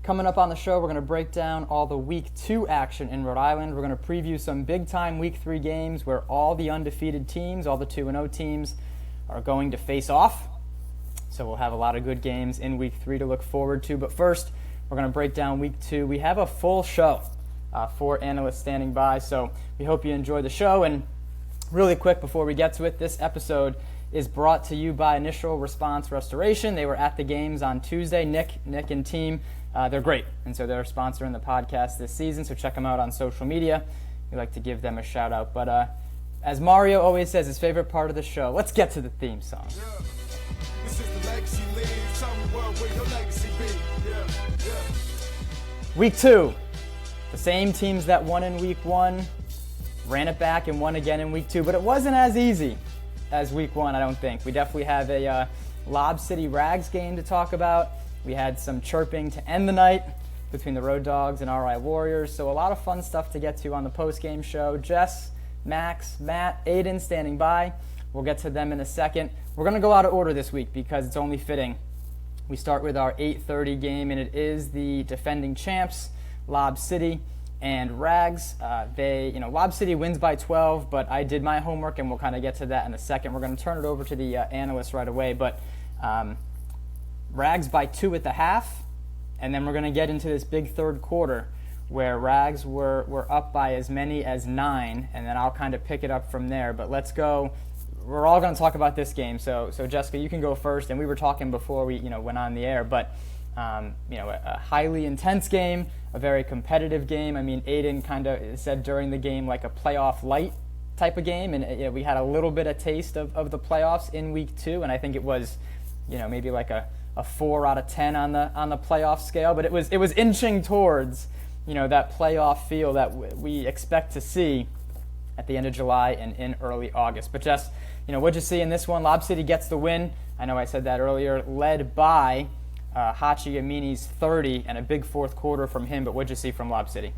Coming up on the show, we're going to break down all the Week 2 action in Rhode Island. We're going to preview some big-time Week 3 games where all the undefeated teams, all the 2-0 teams, are going to face off. So we'll have a lot of good games in Week 3 to look forward to. But first, we're going to break down Week 2. We have a full show, 4 analysts standing by, so we hope you enjoy the show. And really quick before we get to it, this episode is brought to you by Initial Response Restoration. They were at the games on Tuesday. Nick and team, they're great, and so they're sponsoring the podcast this season, so check them out on social media. We like to give them a shout out. But as Mario always says, his favorite part of the show, let's get to the theme song. Yeah. This is the legacy league. Tell me where your legacy be. Yeah. Week 2, the same teams that won in Week 1 ran it back and won again in Week 2, but it wasn't as easy as Week 1, I don't think. We definitely have a Lob City Rags game to talk about. We had some chirping to end the night between the Road Dogs and RI Warriors, so a lot of fun stuff to get to on the post-game show. Jess, Max, Matt, Aidan standing by. We'll get to them in a second. We're going to go out of order this week because it's only fitting. We start with our 8:30 game, and it is the defending champs, Lob City and Rags. Lob City wins by 12, but I did my homework, and we'll kind of get to that in a second. We're going to turn it over to the analysts right away, but Rags by 2 at the half, and then we're going to get into this big third quarter where Rags were up by as many as 9, and then I'll kind of pick it up from there. But let's go. We're all going to talk about this game, so Jessica, you can go first. And we were talking before we went on the air, but a highly intense game, a very competitive game. I mean, Aidan kind of said during the game like a playoff light type of game, and we had a little bit of taste of the playoffs in Week 2, and I think it was maybe like a 4 out of 10 on the playoff scale, but it was inching towards that playoff feel that we expect to see at the end of July and in early August. But Jess, what'd you see in this one? Lob City gets the win. I know I said that earlier, led by Hachi Amini's 30 and a big fourth quarter from him, but what'd you see from Lob City?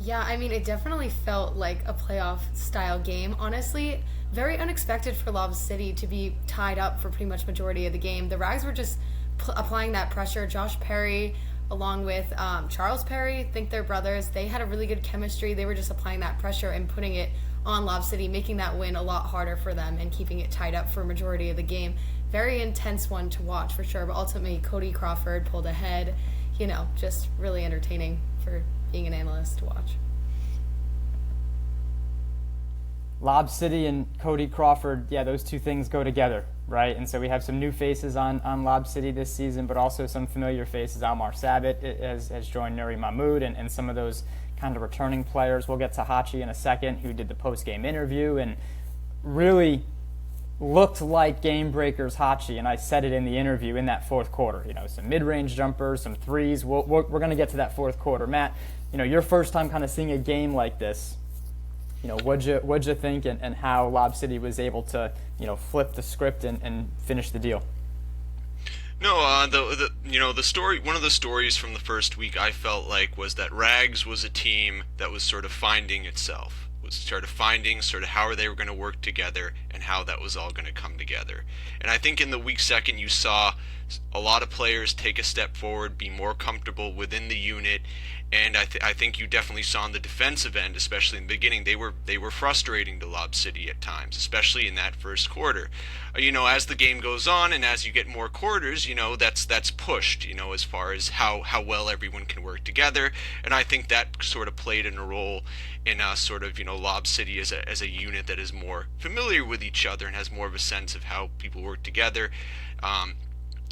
Yeah, I mean, it definitely felt like a playoff-style game. Honestly, very unexpected for Lob City to be tied up for pretty much majority of the game. The Rags were just applying that pressure. Josh Perry, along with Charles Perry, I think they're brothers, they had a really good chemistry. They were just applying that pressure and putting it on Lob City, making that win a lot harder for them and keeping it tied up for a majority of the game. Very intense one to watch for sure, but ultimately Cody Crawford pulled ahead. Just really entertaining for being an analyst to watch. Lob City and Cody Crawford, yeah, those two things go together, right? And so we have some new faces on Lob City this season, but also some familiar faces. Almar Sabat has joined Nuri Mahmoud and some of those kind of returning players. We'll get to Hachi in a second, who did the post-game interview and really looked like game breakers Hachi, and I said it in the interview in that fourth quarter. Some mid-range jumpers, some threes. We're going to get to that fourth quarter. Matt, your first time kind of seeing a game like this, what'd you think and how Lob City was able to flip the script and finish the deal? No, the story. One of the stories from the first week I felt like was that Rags was a team that was sort of finding itself. Was sort of finding how they were going to work together and how that was all going to come together. And I think in the week second you saw a lot of players take a step forward, be more comfortable within the unit, and I think you definitely saw on the defensive end, especially in the beginning, they were frustrating to Lob City at times, especially in that first quarter. As the game goes on and as you get more quarters, that's pushed, as far as how well everyone can work together, and I think that sort of played in a role in Lob City as a unit that is more familiar with each other and has more of a sense of how people work together.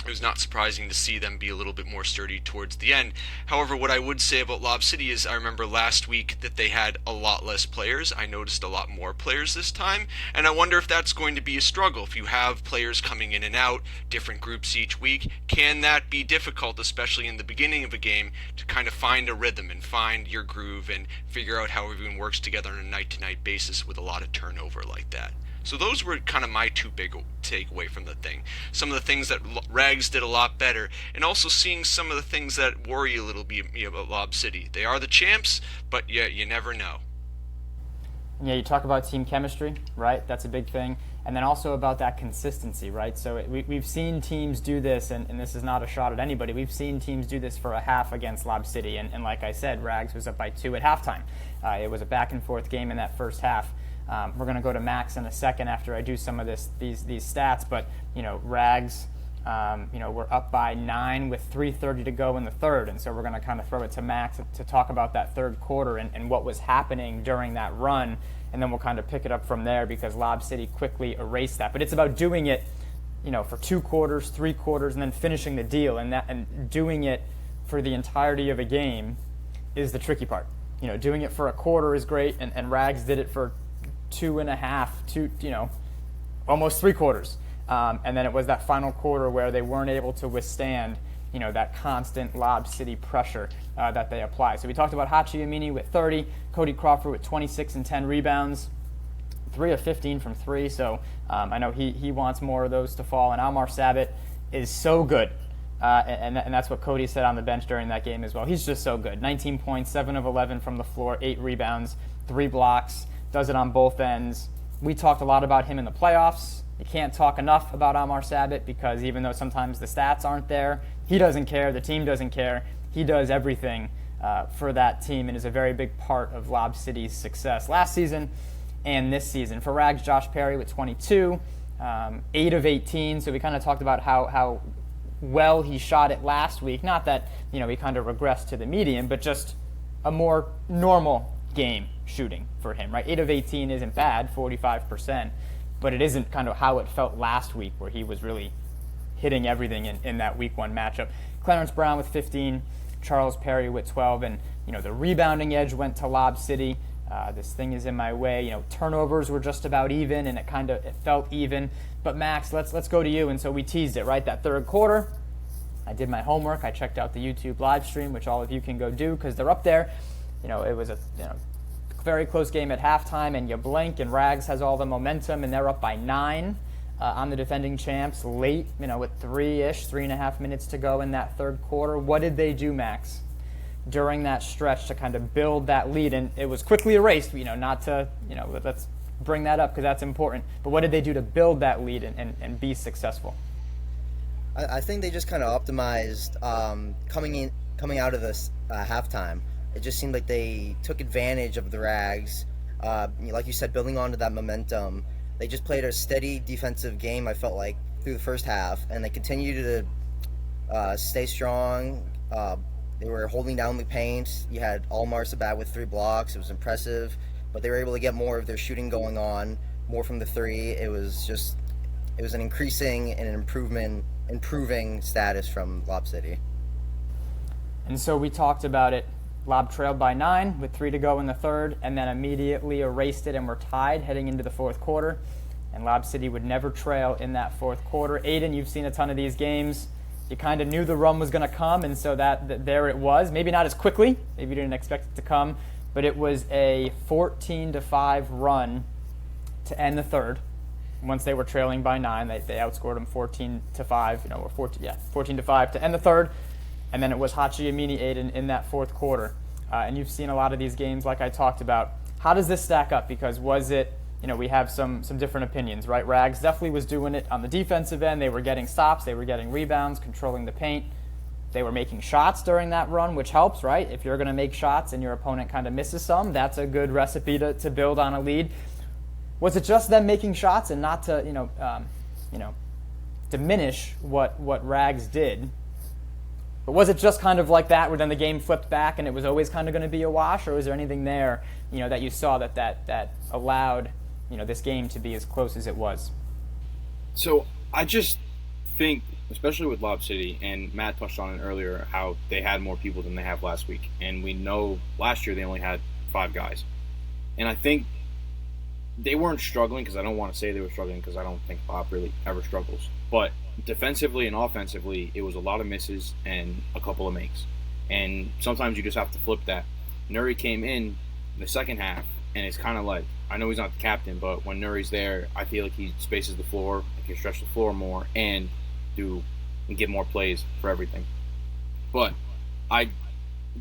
It was not surprising to see them be a little bit more sturdy towards the end. However, what I would say about Lob City is I remember last week that they had a lot less players. I noticed a lot more players this time, and I wonder if that's going to be a struggle. If you have players coming in and out, different groups each week, can that be difficult, especially in the beginning of a game, to kind of find a rhythm and find your groove and figure out how everyone works together on a night-to-night basis with a lot of turnover like that? So those were kind of my two big takeaway from the thing. Some of the things that Rags did a lot better, and also seeing some of the things that worry a little bit about Lob City. They are the champs, but yeah, you never know. Yeah, you talk about team chemistry, right? That's a big thing. and then also about that consistency, right? So we've seen teams do this, and this is not a shot at anybody. We've seen teams do this for a half against Lob City, and like I said, Rags was up by 2 at halftime. It was a back-and-forth game in that first half. We're going to go to Max in a second after I do some of these stats, but Rags, we're up by 9 with 3:30 to go in the third, and so we're going to kind of throw it to Max to talk about that third quarter and what was happening during that run, and then we'll kind of pick it up from there because Lob City quickly erased that. But it's about doing it, for 2 quarters, 3 quarters, and then finishing the deal, and doing it for the entirety of a game is the tricky part. Doing it for a quarter is great, and Rags did it for 2.5, almost 3 quarters. And then it was that final quarter where they weren't able to withstand, that constant Lob City pressure that they apply. So we talked about Hachi Amini with 30, Cody Crawford with 26 and 10 rebounds, 3 of 15 from 3. So I know he wants more of those to fall. And Almar Sabat is so good. And that's what Cody said on the bench during that game as well. He's just so good. 19 points, 7 of 11 from the floor, 8 rebounds, 3 blocks, does it on both ends. We talked a lot about him in the playoffs. You can't talk enough about Almar Sabat because even though sometimes the stats aren't there, he doesn't care, the team doesn't care. He does everything for that team and is a very big part of Lob City's success last season and this season. For Rags, Josh Perry with 22, 8 of 18. So we kind of talked about how well he shot it last week. Not that, he kind of regressed to the median, but just a more normal game shooting for him, right? 8 of 18 isn't bad, 45%. But it isn't kind of how it felt last week where he was really hitting everything in that week 1 matchup. Clarence Brown with 15, Charles Perry with 12, and the rebounding edge went to Lob City. This thing is in my way. Turnovers were just about even, and it felt even. But Max, let's go to you. And so we teased it, right? That third quarter, I did my homework. I checked out the YouTube live stream, which all of you can go do because they're up there. It was a very close game at halftime, and you blink, and Rags has all the momentum, and they're up by 9 on the defending champs late, with 3.5 minutes to go in that third quarter. What did they do, Max, during that stretch to kind of build that lead? And it was quickly erased, not to, let's bring that up because that's important. But what did they do to build that lead and be successful? I think they just kind of optimized coming out of this halftime. It just seemed like they took advantage of the Rags. Like you said, building onto that momentum. They just played a steady defensive game, I felt like, through the first half, and they continued to stay strong. They were holding down the paint. You had Almar Sabat with 3 blocks. It was impressive, but they were able to get more of their shooting going on, more from the 3. It was an increasing and an improving status from Lob City. And so we talked about it. Lob trailed by 9 with 3 to go in the third, and then immediately erased it and were tied heading into the fourth quarter. And Lob City would never trail in that fourth quarter. Aidan, you've seen a ton of these games. You kind of knew the run was going to come, and so that there it was. Maybe not as quickly. Maybe you didn't expect it to come, but it was a 14-5 run to end the third. Once they were trailing by 9, they outscored them 14-5. Or 14-5 to end the third. And then it was Hachi Amini Aidan in that fourth quarter. And you've seen a lot of these games like I talked about. How does this stack up? Because was it, we have some different opinions, right? Rags definitely was doing it on the defensive end. They were getting stops. They were getting rebounds, controlling the paint. They were making shots during that run, which helps, right? If you're going to make shots and your opponent kind of misses some, that's a good recipe to build on a lead. Was it just them making shots and not to, diminish what Rags did? But was it just kind of like that where then the game flipped back and it was always kind of going to be a wash? Or was there anything there, that you saw that allowed, this game to be as close as it was? So I just think, especially with Lob City, and Matt touched on it earlier, how they had more people than they have last week. And we know last year they only had 5 guys. And I think they weren't struggling, because I don't want to say they were struggling, because I don't think Lob really ever struggles. But defensively and offensively, it was a lot of misses and a couple of makes. And sometimes you just have to flip that. Nuri came in the second half, and it's kind of like, I know he's not the captain, but when Nuri's there, I feel like he spaces the floor, he can stretch the floor more, and get more plays for everything. But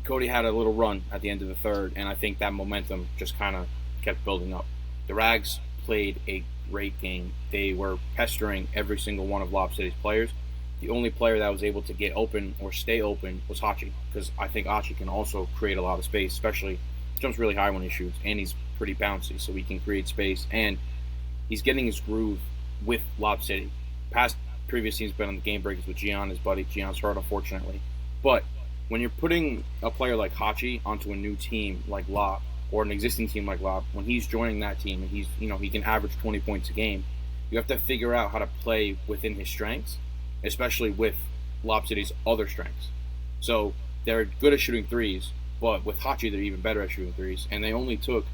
Cody had a little run at the end of the third, and I think that momentum just kind of kept building up. The Rags played a great game. They were pestering every single one of Lob City's players. The only player that was able to get open or stay open was Hachi, because I think Hachi can also create a lot of space, especially he jumps really high when he shoots, and he's pretty bouncy, so he can create space, and he's getting his groove with Lob City. Previous teams been on the game breakers with Gian, his buddy. Gian's hurt, unfortunately. But when you're putting a player like Hachi onto a new team like Lob, or an existing team like Lob, when he's joining that team and he can average 20 points a game, you have to figure out how to play within his strengths, especially with Lob City's other strengths. So they're good at shooting threes, but with Hachi they're even better at shooting threes, and they only took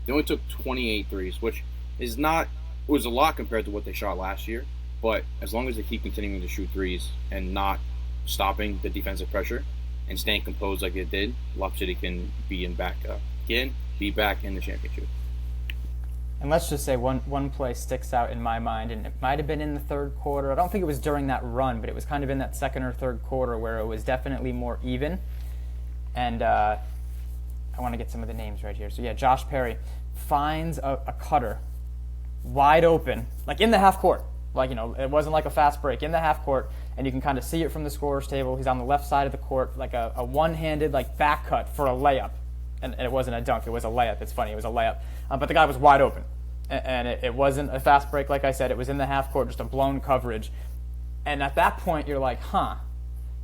28 threes, which was a lot compared to what they shot last year. But as long as they keep continuing to shoot threes and not stopping the defensive pressure and staying composed like they did, Lob City can be back in the championship. And let's just say one play sticks out in my mind, and it might have been in the third quarter. I don't think it was during that run, but it was kind of in that second or third quarter where it was definitely more even. And I want to get some of the names right here. So yeah, Josh Perry finds a cutter wide open, like in the half court. Like, it wasn't like a fast break, in the half court, and you can kind of see it from the scorer's table. He's on the left side of the court, like a one-handed back cut for a layup. And it wasn't a dunk, it was a layup. It's funny, it was a layup. But the guy was wide open. And it wasn't a fast break, like I said. It was in the half court, just a blown coverage. And at that point, you're like,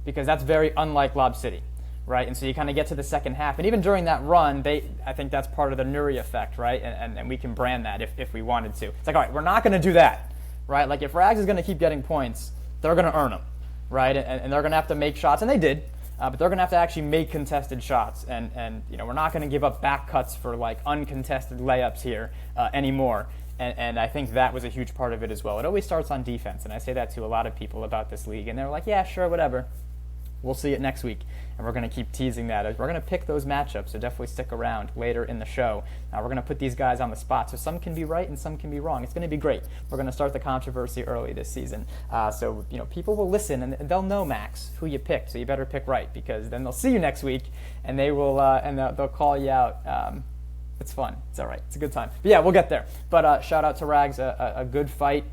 because that's very unlike Lob City, right? And so you kind of get to the second half. And even during that run, I think that's part of the Nuri effect, right? And we can brand that if we wanted to. It's like, all right, we're not going to do that. Right, like if Rags is going to keep getting points, they're going to earn them, right? And they're going to have to make shots, and they did, but they're going to have to actually make contested shots. And we're not going to give up back cuts for uncontested layups here anymore. And I think that was a huge part of it as well. It always starts on defense, and I say that to a lot of people about this league, and they're like, yeah, sure, whatever. We'll see it next week, and we're going to keep teasing that. We're going to pick those matchups, so definitely stick around later in the show. We're going to put these guys on the spot, so some can be right and some can be wrong. It's going to be great. We're going to start the controversy early this season. So people will listen, and they'll know, Max, who you picked, so you better pick right, because then they'll see you next week, and they'll call you out. It's fun. It's all right. It's a good time. But yeah, we'll get there. But shout out to Rags, a good fight.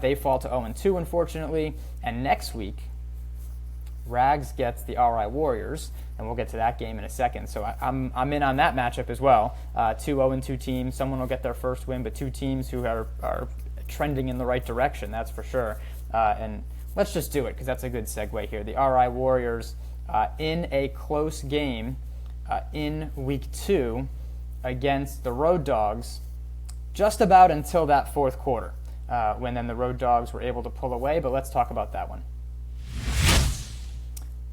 They fall to 0-2, unfortunately, and next week, Rags gets the RI Warriors, and we'll get to that game in a second. So I'm in on that matchup as well. 2 0-2 teams. Someone will get their first win, but two teams who are trending in the right direction, that's for sure. And let's just do it, because that's a good segue here. The RI Warriors in a close game in Week 2 against the Road Dogs, just about until that fourth quarter, when then the Road Dogs were able to pull away. But let's talk about that one.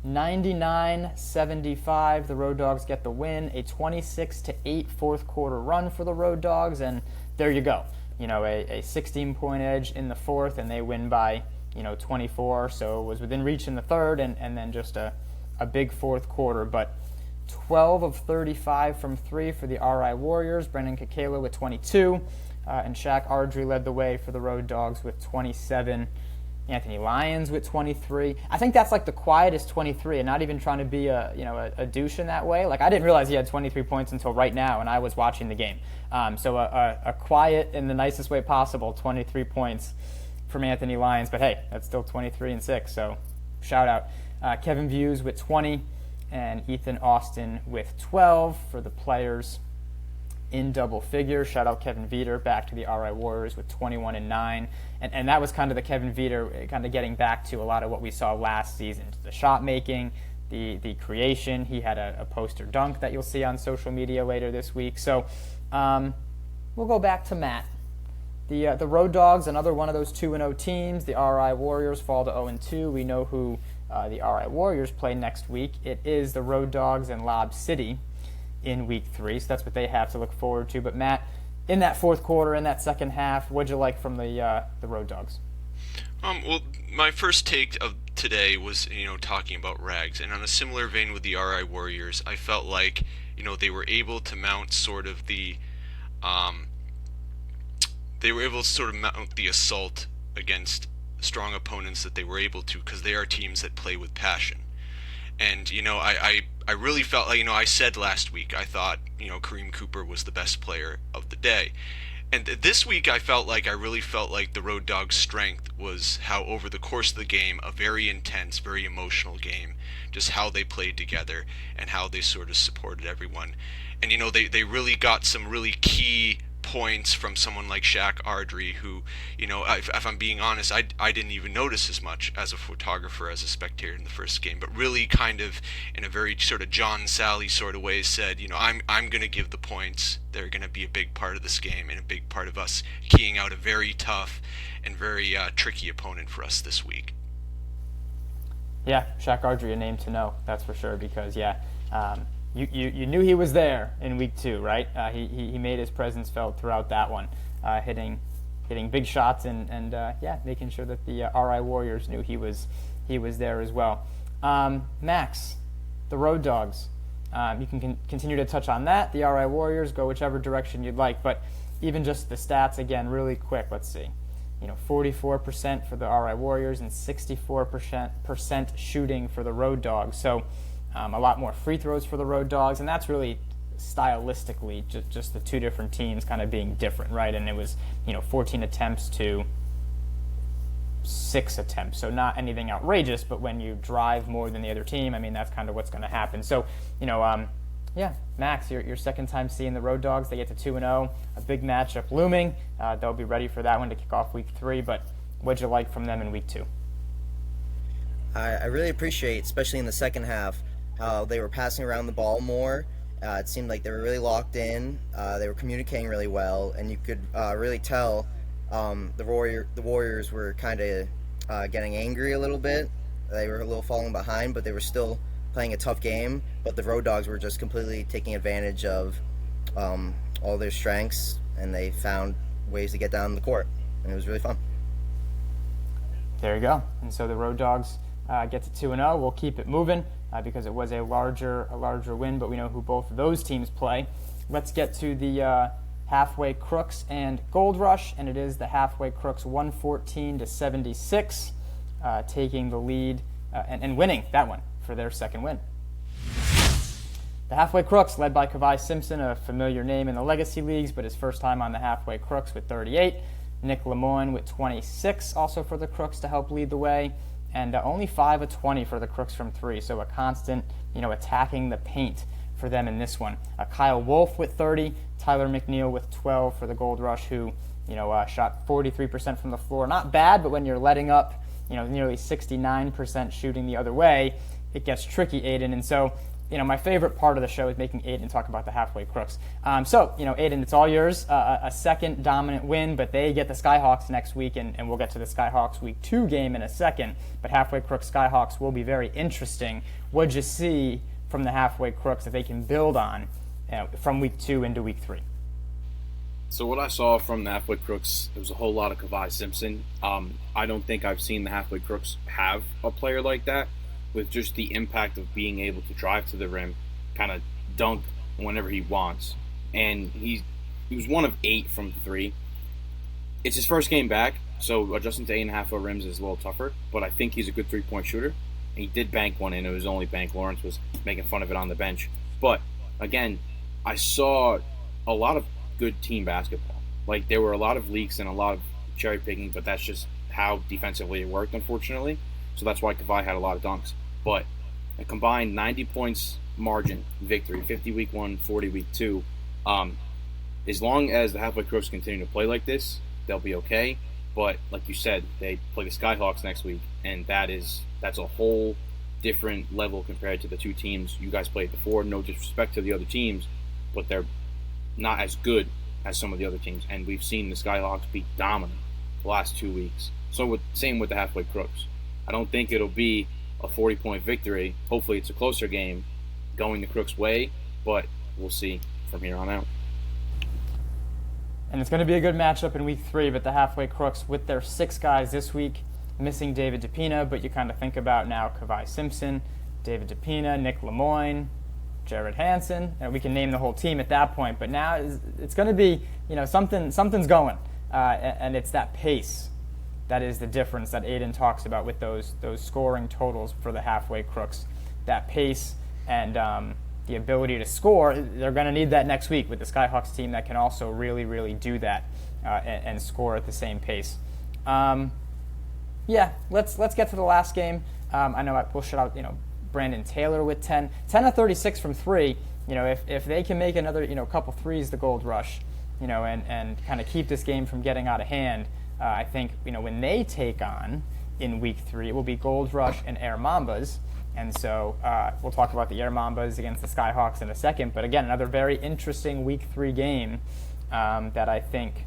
99-75, the Road Dogs get the win, a 26-8 fourth quarter run for the Road Dogs, and there you go. A 16-point edge in the fourth, and they win by 24, so it was within reach in the third, and then just a big fourth quarter. But 12 of 35 from three for the RI Warriors, Brendan Kekela with 22, and Shaq Ardrey led the way for the Road Dogs with 27. Anthony Lyons with 23. I think that's the quietest 23, and not even trying to be a douche in that way. I didn't realize he had 23 points until right now, and I was watching the game. So a quiet, in the nicest way possible, 23 points from Anthony Lyons. But hey, that's still 23 and 6. So shout out. Kevin Views with 20, and Ethan Austin with 12 for the players in double figures. Shout out Kevin Veter back to the RI Warriors with 21 and 9. And that was kind of the Kevin Veter kind of getting back to a lot of what we saw last season. The shot making, the creation. He had a poster dunk that you'll see on social media later this week. So we'll go back to Matt. The Road Dogs, another one of those 2-0 teams. The RI Warriors fall to 0-2. We know who the RI Warriors play next week. It is the Road Dogs and Lob City in Week 3, so that's what they have to look forward to. But Matt, in that fourth quarter, in that second half, what'd you like from the Road Dogs? Well, my first take of today was, talking about Rags, and on a similar vein with the RI Warriors, I felt like, they were able to mount sort of the assault against strong opponents that they were able to, because they are teams that play with passion. And, I really felt like, I said last week, I thought, Kareem Cooper was the best player of the day. And this week, I really felt like the Road Dogs' strength was how, over the course of the game, a very intense, very emotional game, just how they played together and how they sort of supported everyone. And, they really got some really key points from someone like Shaq Ardrey, who, if I'm being honest, I didn't even notice as much as a photographer, as a spectator in the first game, but really kind of in a very sort of John Sally sort of way said, I'm going to give the points. They're going to be a big part of this game and a big part of us keying out a very tough and very tricky opponent for us this week. Yeah, Shaq Ardrey, a name to know, that's for sure, because, you knew he was there in week 2, right? He made his presence felt throughout that one, hitting big shots and making sure that the RI Warriors knew he was there as well. Max, the Road Dogs, you can continue to touch on that. The RI Warriors, go whichever direction you'd like, but even just the stats again, really quick. Let's see. 44% for the RI Warriors and 64% shooting for the Road Dogs. So. A lot more free throws for the Road Dogs, and that's really stylistically just the two different teams kind of being different, right? And it was 14 attempts to 6 attempts, so not anything outrageous, but when you drive more than the other team, I mean, that's kind of what's going to happen. So Max, your second time seeing the Road Dogs. They get to 2-0, a big matchup looming. They'll be ready for that one to kick off week 3, but what'd you like from them in week 2? I really appreciate, especially in the second half, how they were passing around the ball more. It seemed like they were really locked in. They were communicating really well, and you could really tell the Warriors were kind of getting angry a little bit. They were a little falling behind, but they were still playing a tough game. But the Road Dogs were just completely taking advantage of all their strengths, and they found ways to get down the court, and it was really fun. There you go. And so the Road Dogs get to 2-0. We'll keep it moving. Because it was a larger win, but we know who both of those teams play. Let's get to the Halfway Crooks and Gold Rush, and it is the Halfway Crooks 114-76, taking the lead and winning that one for their second win. The Halfway Crooks, led by Kavai Simpson, a familiar name in the Legacy Leagues, but his first time on the Halfway Crooks with 38. Nick Lemoyne with 26, also for the Crooks to help lead the way. And only 5 of 20 for the Crooks from 3, so a constant, attacking the paint for them in this one. Kyle Wolf with 30, Tyler McNeil with 12 for the Gold Rush, who, shot 43% from the floor. Not bad, but when you're letting up, nearly 69% shooting the other way, it gets tricky, Aidan. And so, my favorite part of the show is making Aidan talk about the Halfway Crooks. Aidan, it's all yours. A second dominant win, but they get the Skyhawks next week, and we'll get to the Skyhawks week 2 game in a second. But Halfway Crooks Skyhawks will be very interesting. What'd you see from the Halfway Crooks that they can build on from week 2 into week 3? So what I saw from the Halfway Crooks, there was a whole lot of Kavai Simpson. I don't think I've seen the Halfway Crooks have a player like that, with just the impact of being able to drive to the rim, kind of dunk whenever he wants. And he was 1 of 8 from 3. It's his first game back, so adjusting to 8.5 rims is a little tougher, but I think he's a good 3-point shooter. And he did bank one in. It was only bank. Lawrence was making fun of it on the bench. But, again, I saw a lot of good team basketball. Like, there were a lot of leaks and a lot of cherry picking, but that's just how defensively it worked, unfortunately. So that's why Kavai had a lot of dunks. But a combined 90 points margin victory, 50 week 1, 40 week 2. As long as the Halfway Crooks continue to play like this, they'll be okay. But like you said, they play the Skyhawks next week, and that's a whole different level compared to the 2 teams you guys played before. No disrespect to the other teams, but they're not as good as some of the other teams. And we've seen the Skyhawks be dominant the last 2 weeks. So same with the Halfway Crooks. I don't think it'll be a 40-point victory. Hopefully it's a closer game going the Crooks' way, but we'll see from here on out. And it's going to be a good matchup in week 3, but the Halfway Crooks with their 6 guys this week, missing David DePina, but you kind of think about now Kavai Simpson, David DePina, Nick Lemoyne, Jared Hansen, and we can name the whole team at that point, but now it's going to be, something's going, and it's that pace. That is the difference that Aidan talks about with those scoring totals for the Halfway Crooks. That pace and the ability to score, they're going to need that next week with the Skyhawks team that can also really, really do that. and score at the same pace. Let's get to the last game. I know we'll shut out Brandon Taylor with 10 of 36 from three. If they can make another couple threes, the Gold Rush, and kind of keep this game from getting out of hand. I think when they take on in week 3, it will be Gold Rush and Air Mambas. And so we'll talk about the Air Mambas against the Skyhawks in a second. But again, another very interesting week 3 game that I think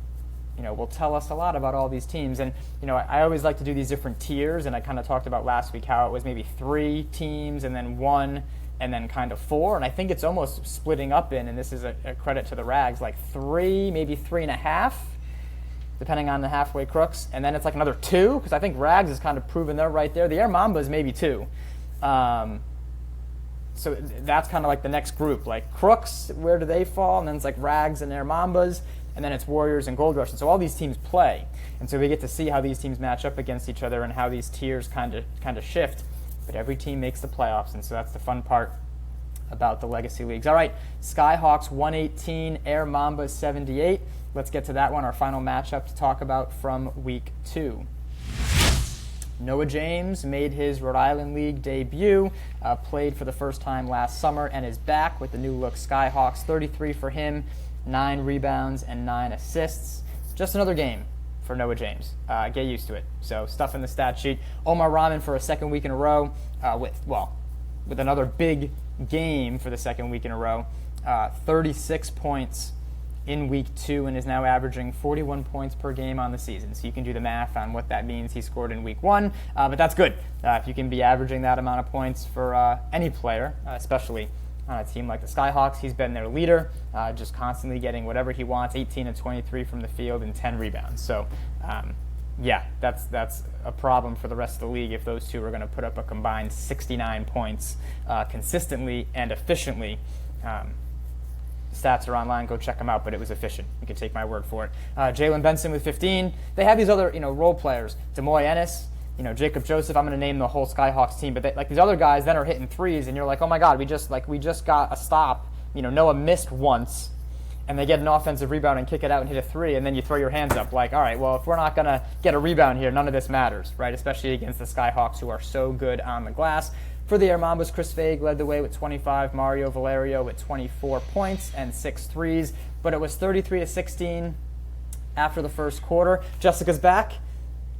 will tell us a lot about all these teams. And I always like to do these different tiers, and I kind of talked about last week how it was maybe 3 teams and then 1 and then kind of 4. And I think it's almost splitting up and this is a credit to the Rags, like 3, maybe 3.5, depending on the halfway crooks. And then it's like another 2, because I think Rags is kind of proven they're right there. The Air Mambas maybe 2. So that's kind of like the next group. Like Crooks, where do they fall? And then it's like Rags and Air Mambas, and then it's Warriors and Gold Rush. And so all these teams play, and so we get to see how these teams match up against each other and how these tiers kind of shift. But every team makes the playoffs, and so that's the fun part about the Legacy Leagues. All right, Skyhawks 118, Air Mambas 78. Let's get to that one, our final matchup to talk about from week 2. Noah James made his Rhode Island League debut, played for the first time last summer, and is back with the new look Skyhawks. 33 for him, 9 rebounds, and 9 assists. Just another game for Noah James. Get used to it. So stuff in the stat sheet. Omar Rahman for a second week in a row, with another big game for the second week in a row. 36 points in week 2 and is now averaging 41 points per game on the season. So you can do the math on what that means he scored in week 1, but that's good. If you can be averaging that amount of points for any player, especially on a team like the Skyhawks, he's been their leader, just constantly getting whatever he wants, 18 and 23 from the field and 10 rebounds. So that's a problem for the rest of the league if those two are going to put up a combined 69 points consistently and efficiently. Stats are online, go check them out, but it was efficient. You can take my word for it. Jalen Benson with 15. They have these other, role players. Demoy Ennis, Jacob Joseph. I'm going to name the whole Skyhawks team, but these other guys then are hitting threes, and you're like, oh my God, we just got a stop. Noah missed once, and they get an offensive rebound and kick it out and hit a 3, and then you throw your hands up like, all right, well, if we're not going to get a rebound here, none of this matters, right? Especially against the Skyhawks, who are so good on the glass. For the Air Mambas, Chris Faig led the way with 25, Mario Valerio with 24 points and 6 threes, but it was 33-16 after the first quarter. Jessica's back.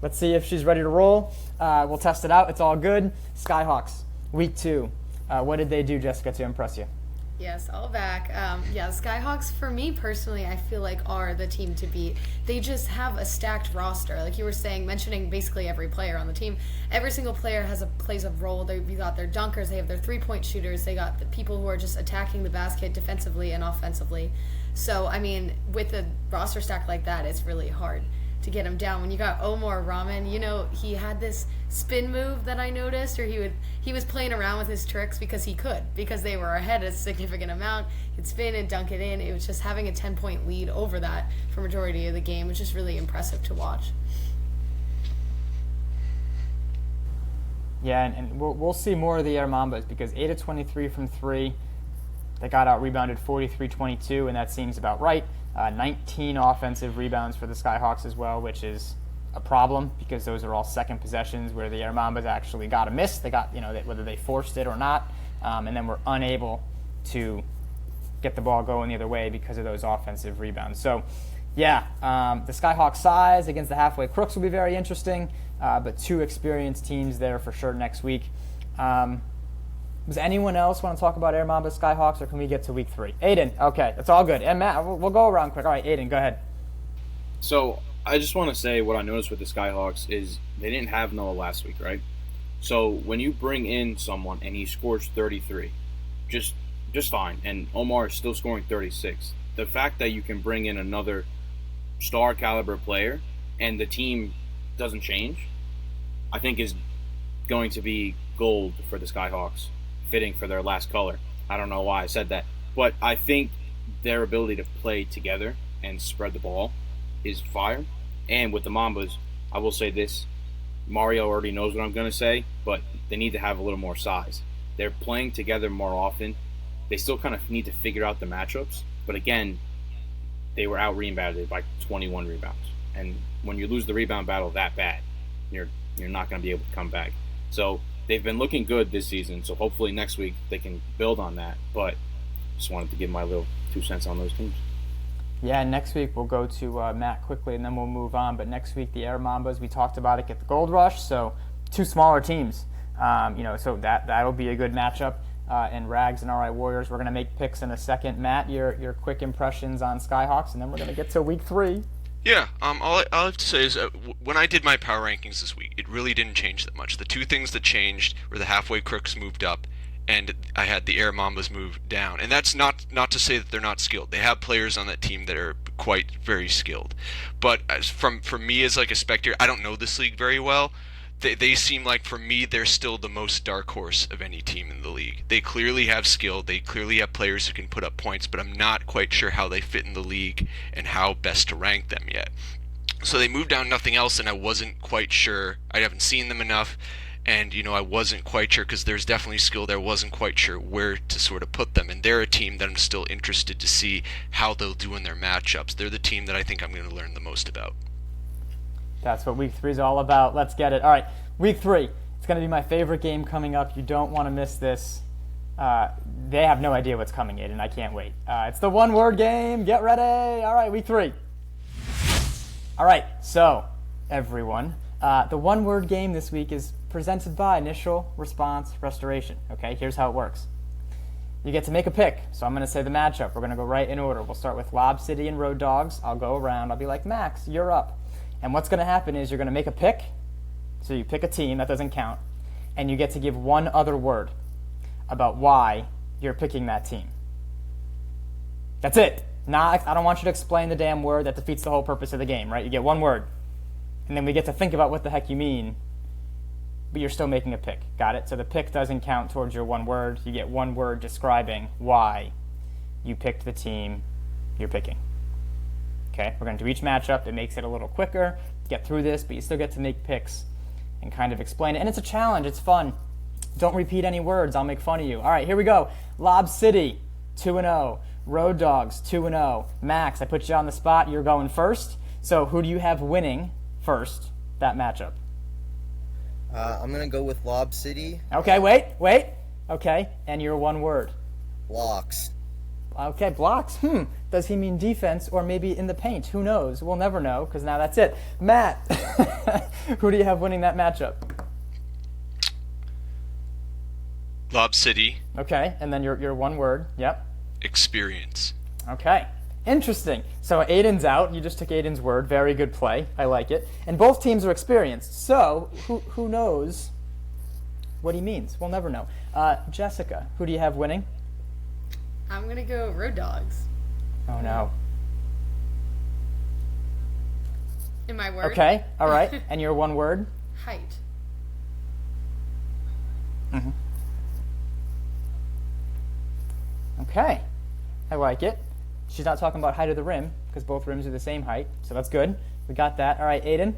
Let's see if she's ready to roll. We'll test it out. It's all good. Skyhawks, week 2. What did they do, Jessica, to impress you? Yes, all back. The Skyhawks, for me personally, I feel like are the team to beat. They just have a stacked roster. Like you were saying, mentioning basically every player on the team. Every single player plays a role. They got their dunkers, they have their 3-point shooters, they got the people who are just attacking the basket defensively and offensively. So, I mean, with a roster stack like that, it's really hard to get him down. When you got Omar Rahman, he had this spin move that I noticed, or he was playing around with his tricks because they were ahead a significant amount. He'd spin and dunk it in. It was just having a 10-point lead over that for majority of the game, which is really impressive to watch. Yeah, and we'll see more of the Air Mambas because 8 of 23 from 3. They got out-rebounded 43-22, and that seems about right. 19 offensive rebounds for the Skyhawks as well, which is a problem because those are all second possessions where the Air Mambas actually got a miss. They got, whether they forced it or not, and then were unable to get the ball going the other way because of those offensive rebounds. So, the Skyhawks size against the halfway crooks will be very interesting, but 2 experienced teams there for sure next week. Does anyone else want to talk about Air Mambas, Skyhawks, or can we get to week 3? Aidan, okay, that's all good. And Matt, we'll go around quick. All right, Aidan, go ahead. So I just want to say what I noticed with the Skyhawks is they didn't have Noah last week, right? So when you bring in someone and he scores 33, just fine, and Omar is still scoring 36, the fact that you can bring in another star caliber player and the team doesn't change, I think is going to be gold for the Skyhawks. Fitting for their last color. I don't know why I said that, but I think their ability to play together and spread the ball is fire. And with the Mambas, I will say this, Mario already knows what I'm going to say, but they need to have a little more size. They're playing together more often. They still kind of need to figure out the matchups, but again, they were out rebounded by 21 rebounds. And when you lose the rebound battle that bad, you're not going to be able to come back. So they've been looking good this season. So hopefully next week they can build on that. But just wanted to give my little 2 cents on those teams. Yeah, next week we'll go to Matt quickly, and then we'll move on. But next week, the Air Mambas, we talked about it, get the Gold Rush. So 2 smaller teams, so that'll be a good matchup. And Rags and RI Warriors, we're going to make picks in a second. Matt, your quick impressions on Skyhawks, and then we're going to get to week 3. Yeah, all I have to say is when I did my power rankings this week, it really didn't change that much. The 2 things that changed were the halfway crooks moved up, and I had the Air Mambas move down. And that's not to say that they're not skilled. They have players on that team that are quite very skilled. But for me as like a spectator, I don't know this league very well. They seem like, for me, they're still the most dark horse of any team in the league. They clearly have skill. They clearly have players who can put up points, but I'm not quite sure how they fit in the league and how best to rank them yet. So they moved down nothing else, and I wasn't quite sure. I haven't seen them enough, and I wasn't quite sure, because there's definitely skill there. I wasn't quite sure where to sort of put them, and they're a team that I'm still interested to see how they'll do in their matchups. They're the team that I think I'm going to learn the most about. That's what week 3 is all about. Let's get it. All right, week 3. It's going to be my favorite game coming up. You don't want to miss this. They have no idea what's coming, Aidan. I can't wait. It's the one-word game. Get ready. All right, week 3. All right, so everyone, the one-word game this week is presented by Initial Response Restoration. Okay, here's how it works. You get to make a pick. So I'm going to say the matchup. We're going to go right in order. We'll start with Lob City and Road Dogs. I'll go around. I'll be like, Max, you're up. And what's going to happen is you're going to make a pick. So you pick a team, that doesn't count. And you get to give one other word about why you're picking that team. That's it. I don't want you to explain the damn word. That defeats the whole purpose of the game, right? You get one word. And then we get to think about what the heck you mean. But you're still making a pick. Got it? So the pick doesn't count towards your one word. You get one word describing why you picked the team you're picking. Okay, we're going to do each matchup. It makes it a little quicker. Get through this, but you still get to make picks and kind of explain it. And it's a challenge. It's fun. Don't repeat any words. I'll make fun of you. All right, here we go. Lob City, 2-0. Road Dogs, 2-0. Max, I put you on the spot. You're going first. So who do you have winning first that matchup? I'm going to go with Lob City. Okay, wait. Okay, and your one word. Blocks. Okay, blocks. Does he mean defense or maybe in the paint? Who knows? We'll never know because now that's it. Matt, who do you have winning that matchup? Lob City. Okay, and then your one word. Yep. Experience. Okay, interesting. So Aidan's out. You just took Aidan's word. Very good play. I like it. And both teams are experienced. So who knows what he means? We'll never know. Jessica, who do you have winning? I'm going to go Road Dogs. Oh, no. In my word? Okay, all right. And your one word? Height. Mm-hmm. Okay, I like it. She's not talking about height of the rim because both rims are the same height, so that's good. We got that. All right, Aidan?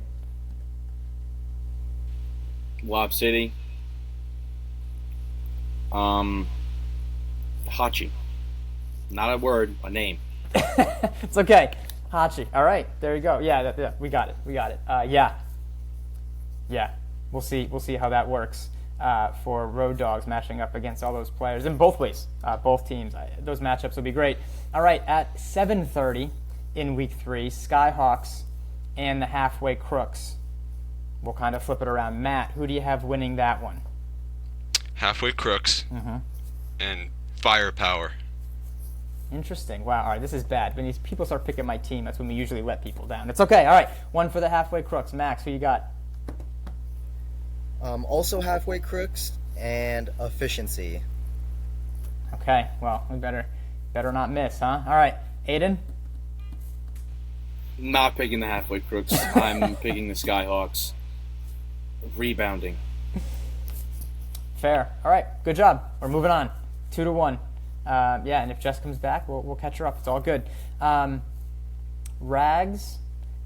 Lob City. Hachi. Not a word, a name. It's okay. Hachi. All right, there you go. Yeah, we got it. Yeah. We'll see how that works for Road Dogs matching up against all those players in both ways, both teams. Those matchups will be great. All right, at 7:30 in Week 3, Skyhawks and the Halfway Crooks. We'll kind of flip it around. Matt, who do you have winning that one? Halfway Crooks. Mm-hmm. And Firepower. Interesting. Wow, all right, this is bad. When these people start picking my team, that's when we usually let people down. It's okay. All right, one for the Halfway Crooks. Max, who you got? Also Halfway Crooks and Efficiency. Okay, well, we better not miss, huh? All right, Aidan? Not picking the Halfway Crooks. I'm picking the Skyhawks. Rebounding. Fair. All right, good job. We're moving on. 2-1. And if Jess comes back, we'll catch her up. It's all good. Rags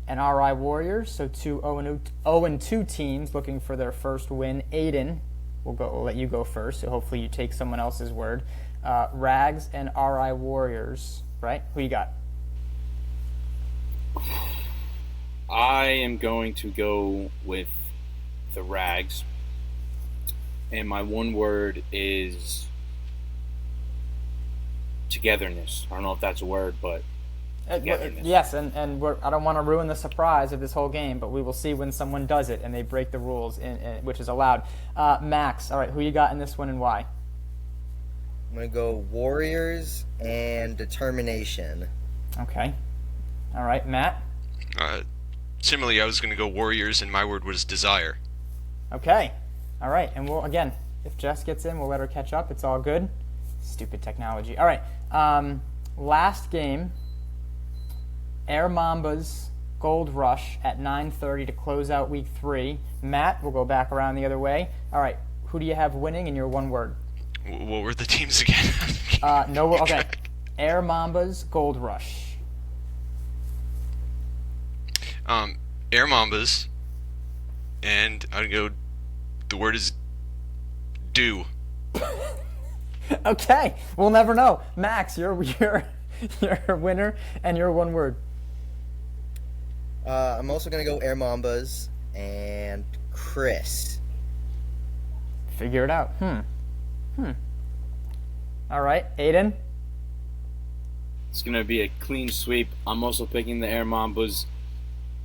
and RI Warriors, so two 0-2 teams looking for their first win. Aidan, we'll let you go first, so hopefully you take someone else's word. Rags and RI Warriors, right? Who you got? I am going to go with the Rags. And my one word is togetherness. I don't know if that's a word, but togetherness. Yes, and I don't want to ruin the surprise of this whole game, but we will see when someone does it and they break the rules, which is allowed. Max, all right, who you got in this one and why? I'm going to go Warriors and determination. Okay. All right, Matt? Similarly, I was going to go Warriors, and my word was desire. Okay. All right, and we'll, again, if Jess gets in, we'll let her catch up. It's all good. Stupid technology. All right, last game, Air Mambas Gold Rush at 9:30 to close out week 3. Matt, we'll go back around the other way. All right, who do you have winning in your one word? What were the teams again? No, okay. Air Mambas Gold Rush. Air Mambas, and I'd go. The word is do. Okay, we'll never know. Max, you're a winner, and your one word. I'm also going to go Air Mambas and Chris. Figure it out. All right, Aidan. It's going to be a clean sweep. I'm also picking the Air Mambas.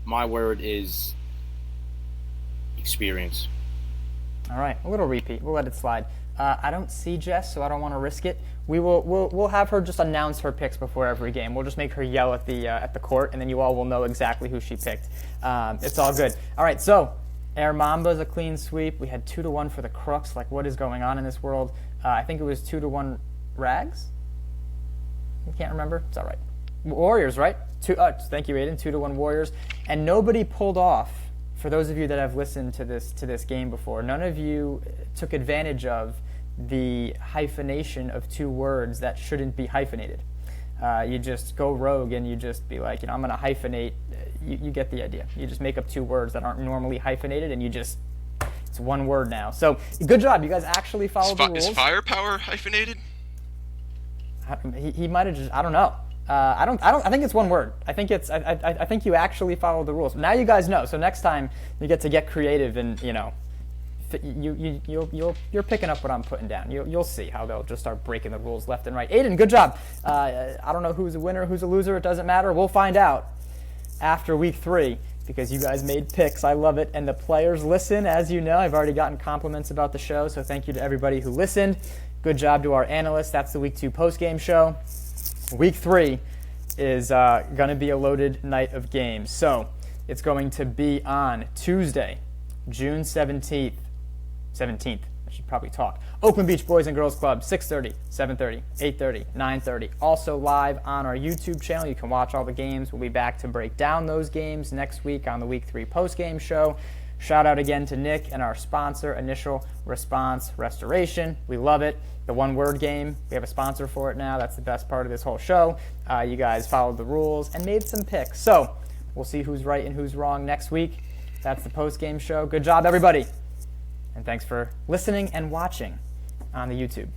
My word is experience. All right, a little repeat. We'll let it slide. I don't see Jess, so I don't want to risk it. We'll have her just announce her picks before every game. We'll just make her yell at the court, and then you all will know exactly who she picked. It's all good. All right, so Air Mamba is a clean sweep. We had 2-1 for the Crooks. Like, what is going on in this world? I think it was 2-1 Rags. I can't remember. It's all right. Warriors, right? Thank you, Aidan. 2-1 Warriors, and nobody pulled off. For those of you that have listened to this game before, none of you took advantage of the hyphenation of 2 words that shouldn't be hyphenated. You just go rogue and you just be like, I'm going to hyphenate. You get the idea. You just make up 2 words that aren't normally hyphenated, and it's one word now. So good job. You guys actually followed the rules. Is firepower hyphenated? He might have just. I don't know. I think it's one word. I think you actually follow the rules. Now you guys know. So next time you get to get creative, and you're picking up what I'm putting down. You'll see how they'll just start breaking the rules left and right. Aidan, good job. I don't know who's a winner, who's a loser. It doesn't matter. We'll find out after week 3 because you guys made picks. I love it, and the players listen. As you know, I've already gotten compliments about the show. So thank you to everybody who listened. Good job to our analysts. That's the week 2 post-game show. Week 3 is going to be a loaded night of games. So it's going to be on Tuesday, June 17th. I should probably talk. Oakland Beach Boys and Girls Club, 6:30, 7:30, 8:30, 9:30. Also live on our YouTube channel. You can watch all the games. We'll be back to break down those games next week on the Week 3 post-game show. Shout out again to Nick and our sponsor, Initial Response Restoration. We love it. The one-word game, we have a sponsor for it now. That's the best part of this whole show. You guys followed the rules and made some picks. So we'll see who's right and who's wrong next week. That's the post-game show. Good job, everybody. And thanks for listening and watching on the YouTube.